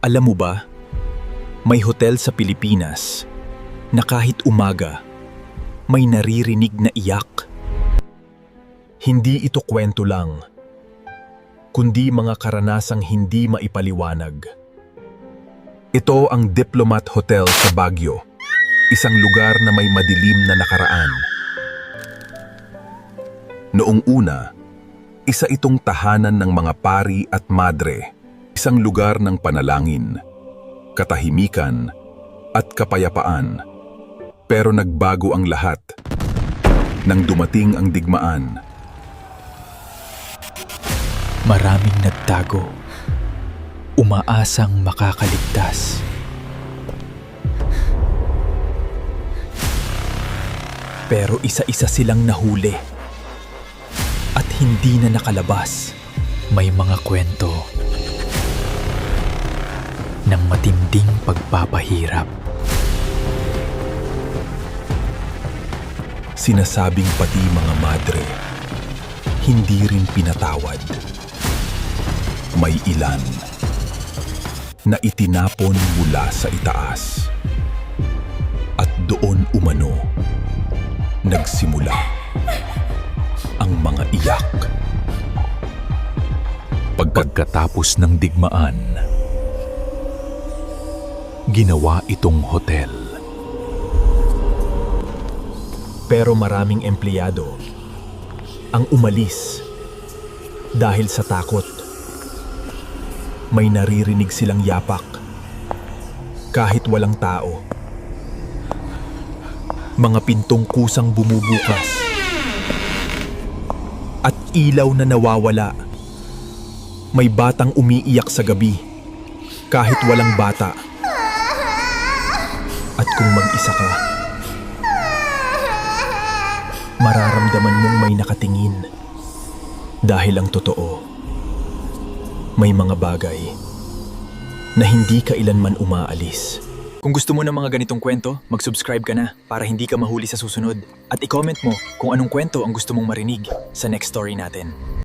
Alam mo ba, may hotel sa Pilipinas na kahit umaga, may naririnig na iyak. Hindi ito kwento lang, kundi mga karanasang hindi maipaliwanag. Ito ang Diplomat Hotel sa Baguio, isang lugar na may madilim na nakaraan. Noong una, isa itong tahanan ng mga pari at madre, isang lugar ng panalangin, katahimikan at kapayapaan. Pero nagbago ang lahat nang dumating ang digmaan. Maraming nagtago, umaasang makakaligtas. Pero isa-isa silang nahuli at hindi na nakalabas. May mga kwento ng matinding pagpapahirap. Sinasabing pati mga madre, hindi rin pinatawad. May ilan na itinapon mula sa itaas. At doon umano, nagsimula ang mga iyak. Pagkatapos ng digmaan, ginawa itong hotel. Pero maraming empleyado ang umalis dahil sa takot. May naririnig silang yapak kahit walang tao. Mga pintong kusang bumubukas at ilaw na nawawala. May batang umiiyak sa gabi kahit walang bata. At kung mag-isa ka, mararamdaman mong may nakatingin. Dahil ang totoo, may mga bagay na hindi kailanman umaalis. Kung gusto mo ng mga ganitong kwento, mag-subscribe ka na para hindi ka mahuli sa susunod. At i-comment mo kung anong kwento ang gusto mong marinig sa next story natin.